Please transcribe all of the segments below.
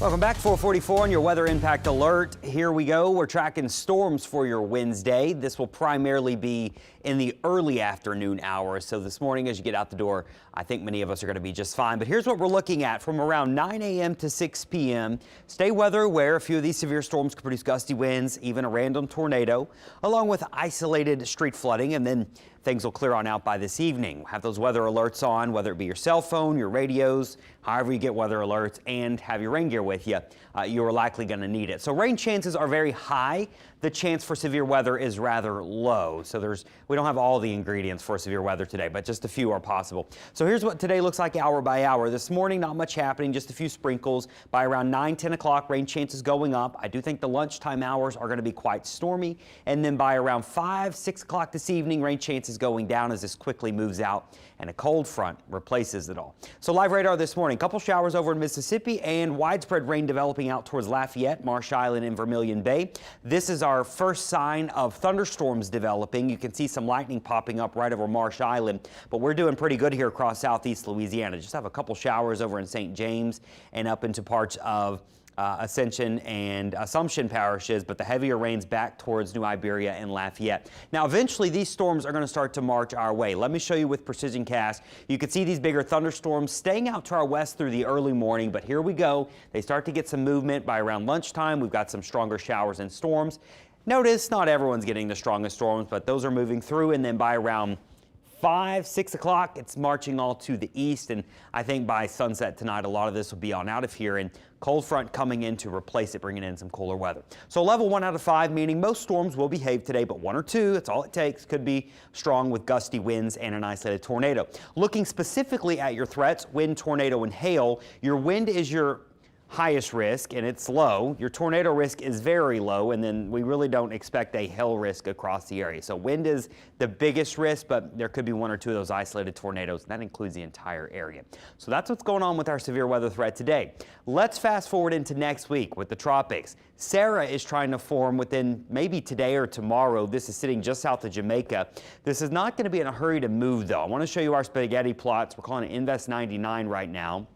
Welcome back, 444 on your weather impact alert. Here we go. We're tracking storms for your Wednesday. This will primarily be in the early afternoon hours. So this morning as you get out the door, I think many of us are going to be just fine. But here's what we're looking at from around 9 a.m. to 6 p.m. Stay weather aware. A few of these severe storms could produce gusty winds, even a random tornado, along with isolated street flooding. And then things will clear on out by this evening. We'll have those weather alerts on, whether it be your cell phone, your radios, however you get weather alerts, and have your rain gear with you. You are likely going to need it. So rain chances are very high. The chance for severe weather is rather low. So we don't have all the ingredients for severe weather today, but just a few are possible. So here's what today looks like hour by hour. This morning, not much happening, just a few sprinkles. By around 9, 10 o'clock, rain chances going up. I do think the lunchtime hours are going to be quite stormy. And then by around 5, 6 o'clock this evening, rain chances going down as this quickly moves out and a cold front replaces it all. So live radar this morning, couple showers over in Mississippi and widespread rain developing out towards Lafayette, Marsh Island, and Vermilion Bay. This is our first sign of thunderstorms developing. You can see some lightning popping up right over Marsh Island, but we're doing pretty good here across southeast Louisiana. Just have a couple showers over in St. James and up into parts of Ascension and Assumption parishes, but the heavier rains back towards New Iberia and Lafayette. Now, eventually, these storms are going to start to march our way. Let me show you with precision cast. You can see these bigger thunderstorms staying out to our west through the early morning, but here we go. They start to get some movement by around lunchtime. We've got some stronger showers and storms. Notice not everyone's getting the strongest storms, but those are moving through, and then by around 5, 6 o'clock, it's marching all to the east, and I think by sunset tonight, a lot of this will be on out of here, and cold front coming in to replace it, bringing in some cooler weather. So level 1 out of 5, meaning most storms will behave today, but 1 or 2, that's all it takes, could be strong with gusty winds and an isolated tornado. Looking specifically at your threats, wind, tornado, and hail, your wind is your highest risk, and it's low. Your tornado risk is very low, and then we really don't expect a hail risk across the area. So wind is the biggest risk, but there could be 1 or 2 of those isolated tornadoes, and that includes the entire area. So that's what's going on with our severe weather threat today. Let's fast forward into next week with the tropics. Sarah is trying to form within maybe today or tomorrow. This is sitting just south of Jamaica. This is not going to be in a hurry to move, though. I want to show you our spaghetti plots. We're calling it Invest 99 right now.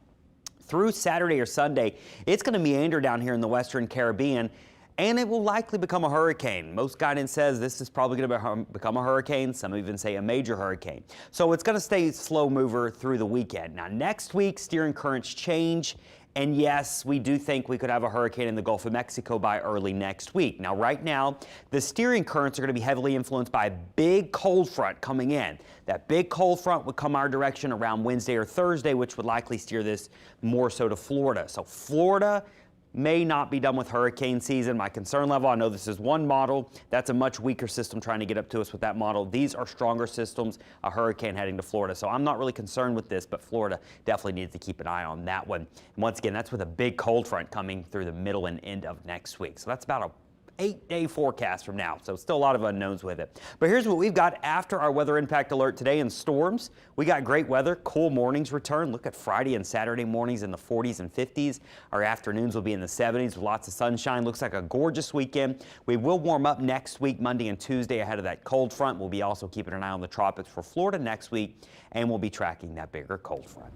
Through Saturday or Sunday, it's going to meander down here in the Western Caribbean, and it will likely become a hurricane. Most guidance says this is probably going to become a hurricane. Some even say a major hurricane. So it's going to stay slow mover through the weekend. Now, next week, steering currents change. And yes, we do think we could have a hurricane in the Gulf of Mexico by early next week. Now, right now, the steering currents are going to be heavily influenced by a big cold front coming in. That big cold front would come our direction around Wednesday or Thursday, which would likely steer this more so to Florida. So Florida may not be done with hurricane season. My concern level, I know this is one model. That's a much weaker system trying to get up to us with that model. These are stronger systems, a hurricane heading to Florida. So I'm not really concerned with this, but Florida definitely needs to keep an eye on that one. And once again, that's with a big cold front coming through the middle and end of next week. So that's about a 8-day forecast from now, so still a lot of unknowns with it. But here's what we've got after our weather impact alert today in storms. We got great weather, cool mornings return. Look at Friday and Saturday mornings in the 40s and 50s. Our afternoons will be in the 70s with lots of sunshine. Looks like a gorgeous weekend. We will warm up next week, Monday and Tuesday, ahead of that cold front. We'll be also keeping an eye on the tropics for Florida next week, and we'll be tracking that bigger cold front.